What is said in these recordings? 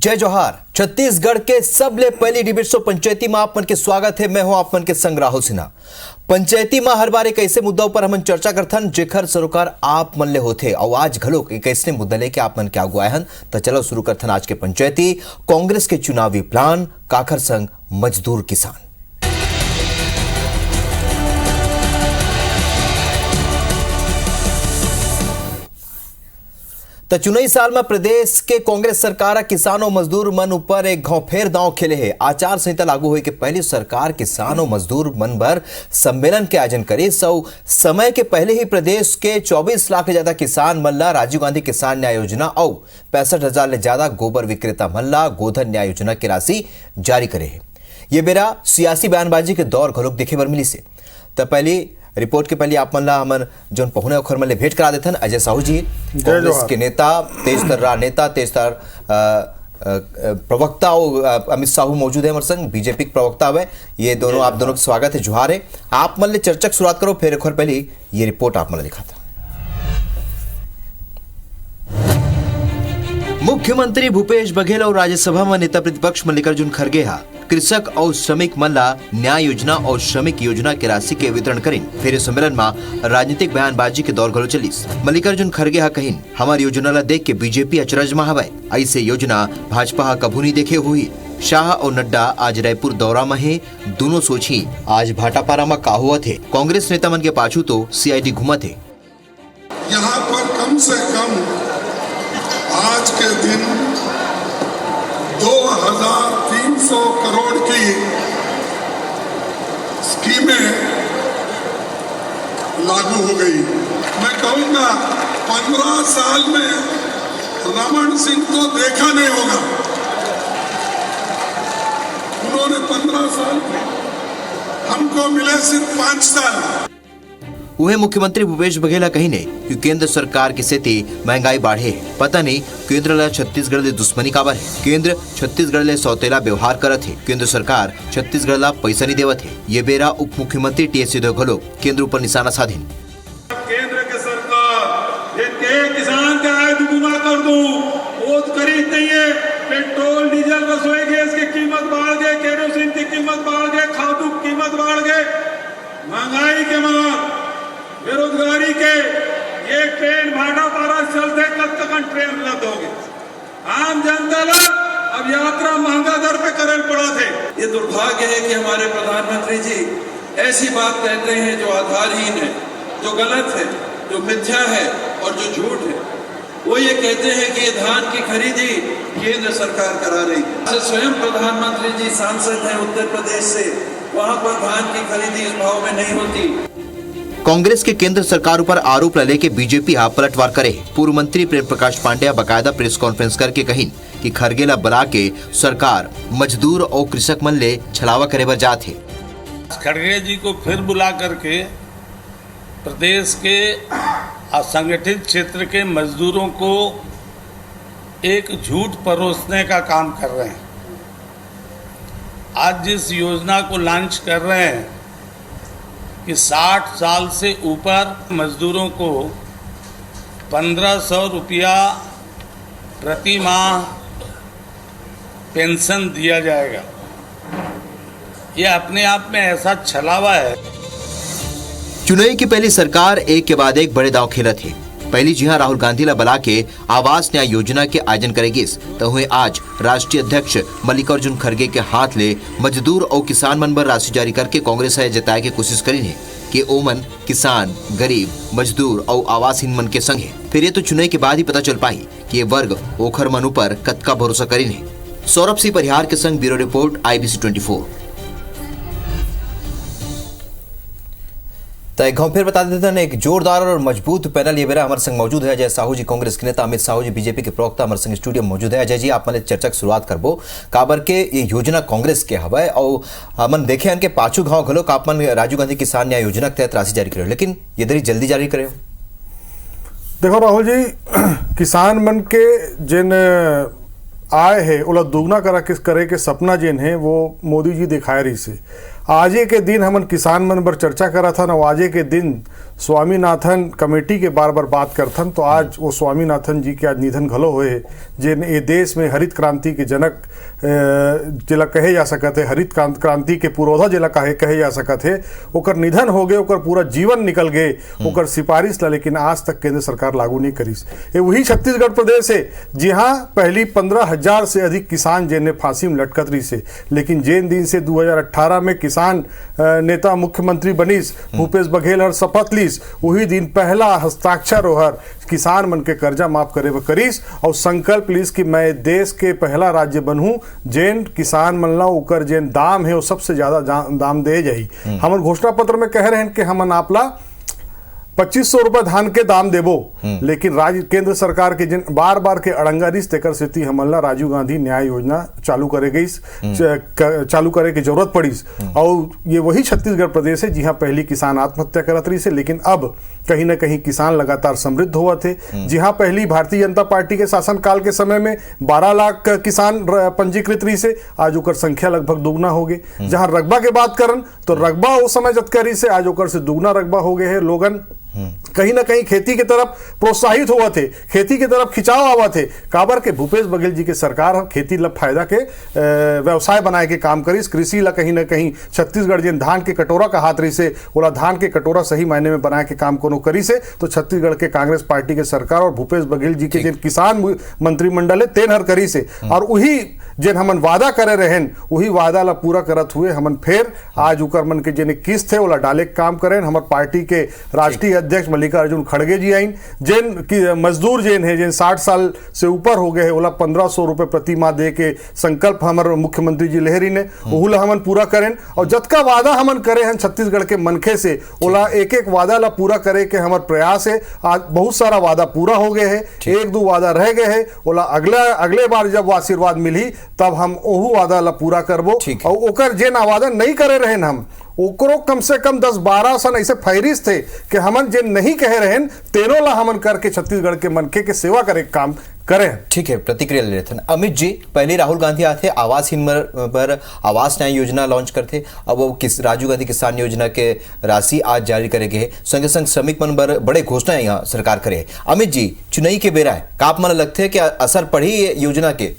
जय जोहार। छत्तीसगढ़ के सबले पहली डिबिट्सो पंचायती में आप मन के स्वागत है। मैं हूं आप मन के संग राहुल सिन्हा। पंचायती में हर बार एक ऐसे मुद्दा पर हम चर्चा करथन जेखर सरोकार आप मन ले होथे और आज घलो एक ऐसे मुद्दा लेके आप मन के आगू आए हन। तो चलो शुरू करथन आज के पंचायती कांग्रेस के चुनावी प्लान काखर संग मजदूर किसान। तो चुनावी साल में प्रदेश के कांग्रेस सरकार किसानों मजदूर मन ऊपर एक घाव फेर दांव खेले है। आचार संहिता लागू हुई के पहले सरकार किसानों मजदूर मन भर सम्मेलन के आयोजन करे। समय के पहले ही प्रदेश के 24 लाख से ज्यादा किसान मन ला राजीव गांधी किसान न्याय योजना और 65,000 ले ज्यादा गोबर विक्रेता मन ला गोधन न्याय योजना की राशि जारी करे है। ये बेरा सियासी बयानबाजी के दौर घलोक देखे बर मिली से। तो पहली रिपोर्ट के पहले आप मन ला हमन जोन पहुने ओखर मन ले भेंट करा देथन अजय साहू जी, कांग्रेस के नेता, तेजतर्रा नेता, तेजतर प्रवक्ता और अमित साहू मौजूद है हमारे संग, बीजेपी के प्रवक्ता हुए। ये दोनों आप दोनों का स्वागत है, जुहार है। आप मन ले चर्चा की शुरुआत करो, फिर ओखर पहले ये रिपोर्ट आप मन ले दिखाता। मुख्यमंत्री भूपेश बघेल और राज्यसभा में नेता प्रतिपक्ष मल्लिकार्जुन खड़गे हा कृषक और श्रमिक मन ला न्याय योजना और श्रमिक योजना के राशि के वितरण करीन। फिर सम्मेलन में राजनीतिक बयानबाजी के दौर घलो चलिस। मल्लिकार्जुन खड़गे हा कहिन हमार योजना ला देख के बीजेपी अचरज में हवय, ऐसे योजना भाजपा हा कभू नहीं देखे हुई। शाह और नड्डा आज रायपुर दौरा में है, दोनों सोची आज भाटापारा में का हुआ थे। कांग्रेस नेता मन के पाछू तो सीआईडी घूमत है। यहाँ पर कम से कम आज के दिन 2,300 करोड़ की स्कीमें लागू हो गई। मैं कहूंगा 15 साल में रमन सिंह को देखा नहीं होगा। उन्होंने 15 साल, हमको मिले सिर्फ 5 साल। वह मुख्यमंत्री भूपेश बघेल कही कि केंद्र सरकार की स्थिति महंगाई बढ़े है। पता नहीं केंद्र ला छत्तीसगढ़ ले दुश्मनी काबर है। केंद्र छत्तीसगढ़ ले सौतेला व्यवहार करत है। केंद्र सरकार छत्तीसगढ़ ला पैसा नहीं देवत है। ये बेरा उप मुख्यमंत्री टीएस सिंहदेव घलो केंद्र ऊपर निशाना साधिन। केंद्र के सरकार ये किसान का आय दुगुना कर दूं, वो खरीद नहीं है। पेट्रोल डीजल रसोई गैस की कीमत बढ़ गई, केरोसिन की कीमत बढ़ गई, खादू की कीमत बढ़ गई, महंगाई के मार, बेरोजगारी के ये ट्रेन भाटापारा चलते कब तक ट्रेन उपलब्ध होगी। आम जनता ला अब यात्रा महंगा दर पे करे पड़ा थे। ये दुर्भाग्य है कि हमारे प्रधानमंत्री जी ऐसी बात कहते हैं जो आधारहीन है, जो गलत है, जो मिथ्या है और जो झूठ है। वो ये कहते हैं कि ये धान की खरीदी केंद्र सरकार करा रही है। स्वयं प्रधानमंत्री जी सांसद हैं उत्तर प्रदेश से, वहां पर धान की खरीदी इस भाव में नहीं होती। कांग्रेस के केंद्र सरकार पर आरोप लगे के बीजेपी हा पलटवार करे। पूर्व मंत्री प्रेम प्रकाश पांडेय बकायदा प्रेस कॉन्फ्रेंस करके कहिन कि खड़गे ला बुला के सरकार मजदूर और कृषक मन ले छलावा करे बर जात है। खड़गे जी को फिर बुला करके प्रदेश के असंगठित क्षेत्र के मजदूरों को एक झूठ परोसने का काम कर रहे हैं। आज जिस योजना को लॉन्च कर रहे हैं कि 60 साल से ऊपर मजदूरों को 1,500 रुपया प्रति माह पेंशन दिया जाएगा, यह अपने आप में ऐसा छलावा है। चुनाव की पहली सरकार एक के बाद एक बड़े दांव खेलत है। पहली जी राहुल गांधी ला बुला के आवास न्याय योजना के आयोजन करेगी। तो हुए आज राष्ट्रीय अध्यक्ष मल्लिकार्जुन खड़गे के हाथ ले मजदूर और किसान मन पर राशि जारी करके कांग्रेस है जताए के कोशिश करी है कि ओमन किसान, गरीब, मजदूर और आवासहीन मन के संग है। फिर ये तो चुनाव के बाद ही पता चल पाई कि ये वर्ग ओखर मन ऊपर कतका भरोसा करी है। सौरभ सिंह परिहार के संग ब्यूरो रिपोर्ट IBC 24। तो एक फिर बता देते हैं एक जोरदार और मजबूत पैनल ये बेरा हमारे संग मौजूद है। अजय साहू जी कांग्रेस के नेता, अमित साहू जी बीजेपी के प्रवक्ता हमारे संग स्टूडियो मौजूद है। अजय जी आप मन चर्चा की शुरुआत करबो काबर के ये योजना कांग्रेस के हवा और हमन देखे इनके पाछू गांव घलो आप मन राजीव गांधी किसान न्याय योजना के तहत राशि जारी करे, लेकिन ये दरी जल्दी जारी करे। देखो राहुल जी, किसान मन के जिन आय है ओला दुगना करे के सपना जिन है वो मोदी जी दिखाए रही से। आजे के दिन हमन किसान मन पर चर्चा करा था ना, आजे के दिन स्वामीनाथन कमेटी के बार बार बात करथन। तो आज वो स्वामीनाथन जी के आज निधन घलो हुए, जिन ये देश में हरित क्रांति के जनक जिला कहे जा सकत है, हरित क्रांति के पुरोधा जिला कहे जा सकत है, ओकर निधन हो गए, ओकर पूरा जीवन निकल गए, ओकर सिफारिश ला लेकिन आज तक केंद्र सरकार लागू नहीं करीस। ये वही छत्तीसगढ़ प्रदेश है जहाँ पहली 15,000 से अधिक किसान जेने फांसी में लटकत रही से, लेकिन जेन दिन से 2018 में किसान नेता मुख्यमंत्री बनीस भूपेश बघेल हर शपथ लीस, वही दिन पहला हस्ताक्षर ओहर किसान मन के कर्जा माफ करे व करीस और संकल्प लीस कि मैं देश के पहला राज्य बनूं जेन किसान मन ला ओकर जेन दाम है वो सबसे ज्यादा दाम दे जाई। हमर घोषणा पत्र में कह रहे हैं कि हमन आपला 2500 रुपए धान के दाम देबो, लेकिन राज्य केंद्र सरकार के जिन बार बार के अड़ंगा रिस तेकर स्थिति हमला राजीव गांधी न्याय योजना चालू करे गई, चालू करे की जरूरत पड़ी। और ये वही छत्तीसगढ़ प्रदेश है जहाँ पहली किसान आत्महत्या करत रही से, लेकिन अब कहीं ना कहीं किसान लगातार समृद्ध हुआ थे। जहाँ पहली भारतीय जनता पार्टी के शासनकाल के समय में 12 लाख किसान पंजीकृत रही से, आज ओकर संख्या लगभग दुगना हो गए। जहाँ रकबा के बात करन तो रकबा उस समय जतकरी से आज ओकर से दुगना रकबा हो गए है। लोगन कहीं ना कहीं खेती की तरफ प्रोत्साहित हुआ थे, खेती की तरफ खिंचाव आवा थे। काबर के भूपेश बघेल जी के सरकार खेती ला फायदा के व्यवसाय बनाए के काम करी। कृषि ला कहीं ना कहीं छत्तीसगढ़ जिन धान के कटोरा का हाथ रही से, ओला धान के कटोरा सही मायने में बनाए के काम कोनो करी से, तो छत्तीसगढ़ के कांग्रेस पार्टी के सरकार और भूपेश बघेल जी के जिन किसान मंत्रिमंडल है तेन हर करी से, और वही जिन हमन वादा करे रहन वही वादा ला पूरा करत हुए हमन फिर आज उकर मन के जिन किस्त है ओला डाले के काम करें। हमार पार्टी के राष्ट्रीय अध्यक्ष मल्लिकार्जुन खड़गे जी आइन, जिन की मजदूर जिन है जिन 60 साल से ऊपर हो गए है, ओला 1500 रुपए प्रति माह दे के संकल्प हमारे मुख्यमंत्री जी लहरी ने ओला हमन पूरा करें। और जतका वादा हमन करे हैं छत्तीसगढ़ के मनखे से, ओला एक एक वादा ला पूरा करे के हमार प्रयास है। आज बहुत सारा वादा पूरा हो गए है, एक दो वादा रह गए है, ओला अगले बार जब वो आशीर्वाद मिली तब हम ओहू वादा ला पूरा करबो। और ओकर जेन वादा नहीं करे रहे हम ओकरो कम से कम 10-12 सन ऐसे फहरिस्त थे कि हमन जे नहीं कहे रहे तेनों ला हमन करके छत्तीसगढ़ के मनखे के सेवा करे काम करें। ठीक है, प्रतिक्रिया ले रहे थे अमित जी। पहले राहुल गांधी आते आवासहीन पर आवास न्याय योजना लॉन्च करते, अब वो राजीव गांधी किसान योजना के राशि आज जारी करेंगे, संगे संग श्रमिक मन पर बड़े घोषणा यहाँ सरकार करे। अमित जी, चुनाई के बेरा है, का आप मन लगते है कि असर पड़ी योजना के?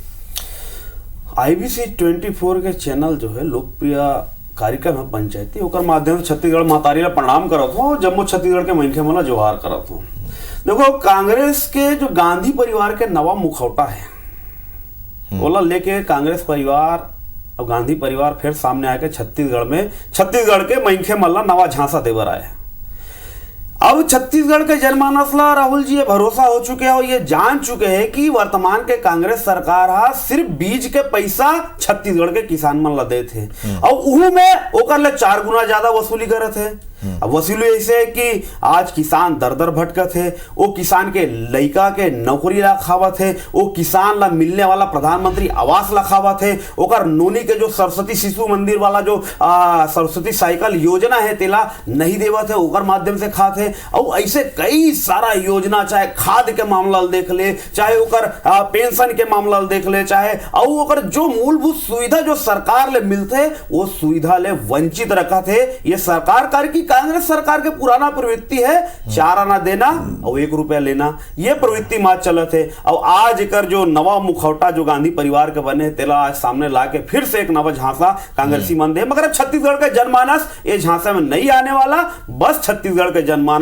IBC 24 के चैनल जो है लोकप्रिय कार्यक्रम है पंचायती, ओकर माध्यम से छत्तीसगढ़ महतारी ला प्रणाम करत हूँ, जम्मू छत्तीसगढ़ के मनखे मन ला जोहार करत हूँ। देखो, कांग्रेस के जो गांधी परिवार के नवा मुखौटा है ओला लेके कांग्रेस परिवार और गांधी परिवार फिर सामने आके छत्तीसगढ़ के मनखे मन ला नवा झांसा देवर आए। अब छत्तीसगढ़ के जनमानस ला राहुल जी ये भरोसा हो चुके हैं और ये जान चुके हैं कि वर्तमान के कांग्रेस सरकार हा सिर्फ बीज के पैसा छत्तीसगढ़ के किसान मन ला दे थे और उहू में ओकर ले 4 गुना ज्यादा वसूली करत है। अब वसूली ऐसे है कि आज किसान दर दर भटकत है, वो किसान के लड़का के नौकरी ला खावत है, वो किसान ला मिलने वाला प्रधानमंत्री आवास ला खावत है, ओकर नोनी के जो सरस्वती शिशु मंदिर वाला जो सरस्वती साइकिल योजना है तेला नहीं देवत है, ओकर माध्यम से खात है। और ऐसे कई सारा योजना, चाहे खाद के मामला देख ले, चाहे ओकर पेंशन के मामला देख ले, चाहे और ओकर जो मूलभूत सुविधा जो सरकार ले मिलते वो सुविधा ले वंचित रखा थे। ये सरकार कार्य की कांग्रेस सरकार के पुराना प्रवृत्ति है, 4 आना देना और 1 रुपया लेना, ये प्रवृत्ति मात चलत है। और आज कर जो नवा मुखौटा जो गांधी परिवार के बने तेला आज सामने लाके फिर से एक नवा झांसा कांग्रेसी मन दे। मगर अब छत्तीसगढ़ का जनमानस ये झांसा में नहीं आने वाला, बस छत्तीसगढ़ के जनमानस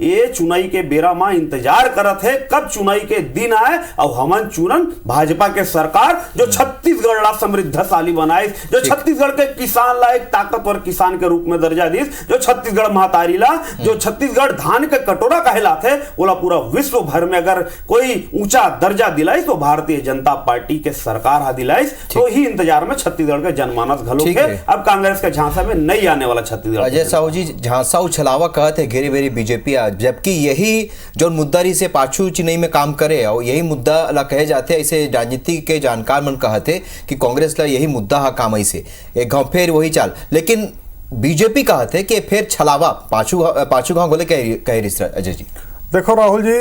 ये चुनाई के बेरा में इंतजार करत है कब चुनाई के दिन आए और हमन चुनन भाजपा के सरकार जो छत्तीसगढ़ ला समृद्धशाली बनाए, जो छत्तीसगढ़ के किसान ला एक ताकतवर किसान के रूप में दर्जा दी, जो छत्तीसगढ़ महतारी ला, जो छत्तीसगढ़ धान के कटोरा कहलाते बोला पूरा विश्व भर में अगर कोई ऊंचा दर्जा दिलाई तो भारतीय जनता पार्टी के सरकार हा दिलाई। तो ही इंतजार में छत्तीसगढ़ के जनमानस घलो के अब कांग्रेस के झांसा में नहीं आने वाला छत्तीसगढ़। अजय साहू जी, झांसा उछलावा कहते घेरी बेरी बीजेपी, जबकि यही जो मुद्दा रही से पाछू चेन्नई में काम करे और यही मुद्दा ला कहे जाते ऐसे राजनीति के जानकार मन कहते कि कांग्रेस ला यही मुद्दा हा काम ऐसे एक गांव फिर वही चाल, लेकिन बीजेपी कहते कि फिर छलावा पाछू गांव बोले कह रही। अजय जी देखो राहुल जी,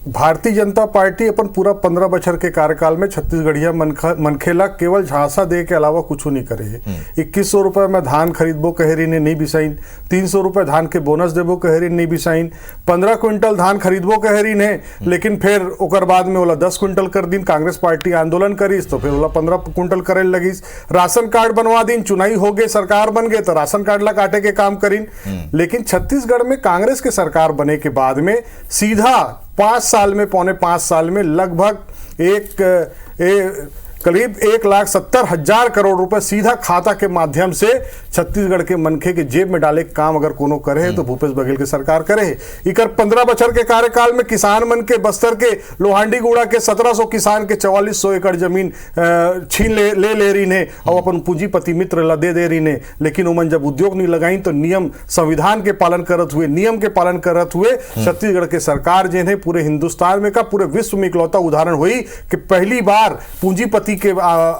भारतीय जनता पार्टी अपन पूरा 15 बछर के कार्यकाल में छत्तीसगढ़िया मनखेला केवल झांसा दे के अलावा कुछ नहीं करे है। 2100 रुपए में धान खरीदबो कहेरी ने नहीं बिसाइन, 300 रुपए धान के बोनस देबो कहेरी नहीं बिसाइन, 15 क्विंटल धान खरीदबो कहेरी ने, लेकिन फिर ओकर बाद में ओला 10 क्विंटल कर दिन कांग्रेस पार्टी आंदोलन करीस तो फिर ओला 15 क्विंटल करे लगिस। राशन कार्ड बनवा दिन, चुनाई हो गए, सरकार बन गए तो राशन कार्ड ला काटे के काम करीन। लेकिन छत्तीसगढ़ में कांग्रेस के सरकार बने के बाद में सीधा 5 साल में, पौने 5 साल में लगभग करीब 1,70,000 करोड़ रुपए सीधा खाता के माध्यम से छत्तीसगढ़ के मनखे के जेब में डाले काम अगर कोनो करे है तो भूपेश बघेल के सरकार करे है। इकर 15 बछर के कार्यकाल में किसान मन के बस्तर के लोहांडीगुड़ा के 1700 किसान के 4400 एकड़ जमीन छीन ले रही ने और अपन पूंजीपति मित्र ला दे रही ने, लेकिन उमन जब उद्योग नहीं लगाई तो नियम संविधान के पालन करत हुए, नियम के पालन करत हुए छत्तीसगढ़ के सरकार जिन्हें पूरे हिंदुस्तान में का पूरे विश्व में इकलौता उदाहरण हुई कि पहली बार पूंजीपति के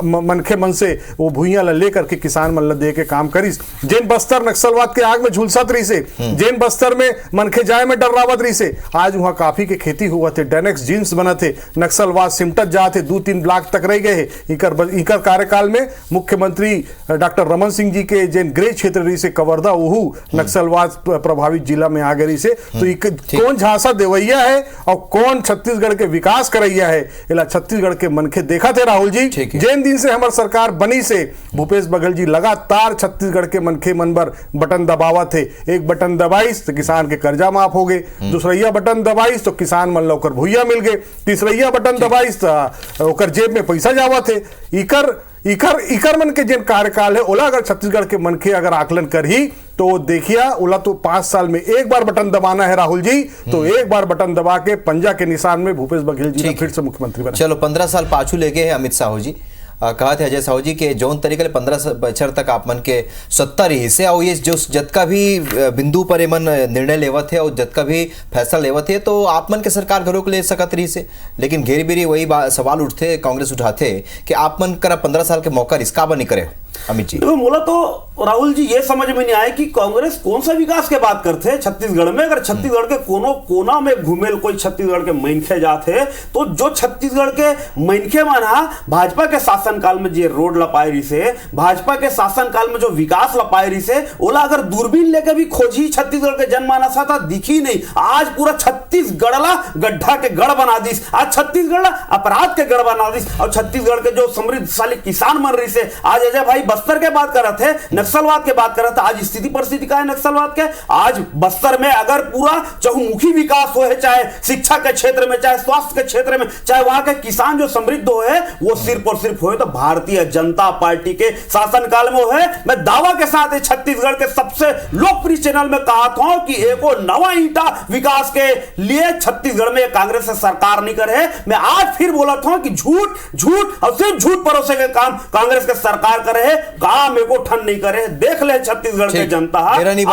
मनखे मन से वो भूइयां ला लेकर के किसान मन ला दे के काम करिस। जेन बस्तर नक्सलवाद के आग में झुलसत रही से, जेन बस्तर में मनखे जाए में डरावत रही से, आज वहां काफी के खेती हुआ थे, डेनेक्स जींस बना थे, नक्सलवाद सिमटत जाते 2-3 लाख तक रह गए। इकर कार्यकाल में मुख्यमंत्री डॉक्टर रमन सिंह जी के जेन गृह क्षेत्र रही से कवर्धा ओहू नक्सलवाद प्रभावित जिला में आ गई से, तो कौन झांसा देवैया है और कौन छत्तीसगढ़ के विकास करैया है, इला छत्तीसगढ़ के मनखे देखा थे। राहुल जी, जिन दिन से हमार सरकार बनी से भूपेश बघेल जी लगातार छत्तीसगढ़ के मनखे मन पर बटन दबावा थे। एक बटन दबाइस तो किसान के कर्जा माफ हो गए, दूसरैया बटन दबाइस तो किसान मन ला ओकर भुइया मिल गए, तीसरैया बटन दबाइस तो ओकर जेब में पैसा जावा थे। इकर मन के जिन कार्यकाल है ओला अगर छत्तीसगढ़ के मनखे अगर आकलन करही तो देखिया ओला तो 5 साल में एक बार बटन दबाना है राहुल जी, तो एक बार बटन दबा के पंजा के निशान में भूपेश बघेल जी ने फिर से मुख्यमंत्री बना। चलो 15 साल पाछू लेके है अमित साहू जी, कहा थे अजय साहू जी के जौन तरीके 15 बछर तक आप मन के सत्ता रही से और ये जो जतका भी बिंदु पर मन निर्णय लेवत है और जतका भी फैसला लेवत है तो आप मन के सरकार घरों को ले सकत रही से, लेकिन घेरी बेरी वही सवाल उठते कांग्रेस उठाते कि आप मन करा 15 साल के मौका रिस्का बनी करे अमित जी। तो बोला तो राहुल जी ये समझ में नहीं आया कि कांग्रेस कौन सा विकास के बात करते हैं छत्तीसगढ़ में। अगर छत्तीसगढ़ के कोना में घूमेल कोई छत्तीसगढ़ के मनखे जाते तो जो छत्तीसगढ़ के मनखे माना भाजपा के शासनकाल में जो रोड लपाए रही से, भाजपा के शासनकाल में जो विकास लपाए रही से, ओला अगर दूरबीन लेकर भी खोजी छत्तीसगढ़ के जनमानसा था दिखी नहीं। आज पूरा छत्तीसगढ़ ला गड्ढा के गढ़ बना दिस, आज छत्तीसगढ़ अपराध के गढ़ बना दिस। और छत्तीसगढ़ के जो समृद्धशाली किसान मन रही से, आज अजय भाई बस्तर के बात कर रहे थे, नक्सलवाद के बात कर रहे थे, आज स्थिति परिस्थिति का है नक्सलवाद के। आज बस्तर में अगर पूरा चहुमुखी विकास हो है, चाहे शिक्षा के क्षेत्र में, चाहे स्वास्थ्य के क्षेत्र में, चाहे वहां के किसान जो समृद्ध हो है वो सिर्फ और सिर्फ हो तो भारतीय जनता पार्टी के शासनकाल में हो है। मैं दावा के साथ छत्तीसगढ़ के सबसे लोकप्रिय चैनल में कहा था कि एक नवा ईंटा विकास के लिए छत्तीसगढ़ में कांग्रेस से सरकार नहीं करे। मैं आज फिर बोला था कि झूठ और सिर्फ झूठ परोसे के काम कांग्रेस के सरकार करे है, काम एको ठन नहीं करे। देख ले छत्तीसगढ़ की जनता नहीं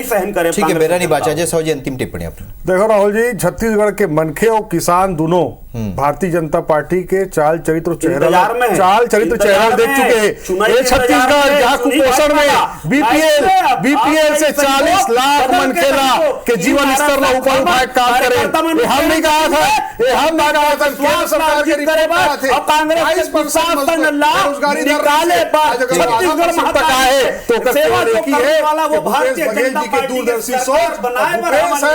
सहन करे। ठीक है, मेरा नहीं बाचा। जय साहू जी अंतिम टिप्पणी आपने। देखो राहुल जी, छत्तीसगढ़ के मनखे और किसान दोनों भारतीय जनता पार्टी के चाल चरित्र चेहरा देख चुके हैं। ये छत्तीसगढ़ जहां कुपोषण में बीपीएल से 40 लाख मनखेला के जीवन स्तर में ऊपर उठाए काम करे। हम नहीं कहा था, हम ना कहा था केंद्र सरकार के रिपोर्ट थे। कांग्रेस के शासन बेरोजगारी निकाले छत्तीसगढ़ महत्ता है तो सेवा जो करने वाला वो भारतीय जनता पार्टी की दूरदर्शी सोच बनाए है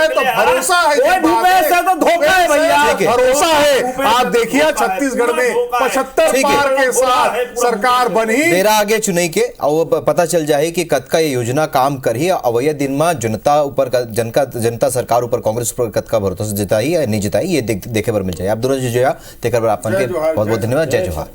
तो भरोसा है। भूपेश है तो धोखा है भैया, भरोसा है। आप देखिए छत्तीसगढ़ में 75 पार के साथ सरकार बनी। मेरा आगे चुनाई के और पता चल जाए कि कतका ये योजना काम करी अवैध दिन में जनता ऊपर जनता सरकार ऊपर कांग्रेस ऊपर कतका भरोसा जिताई या नहीं जिताई ये देखे पर मिल जाए। आप दोनों जो आपके बहुत बहुत धन्यवाद। जय जोहार।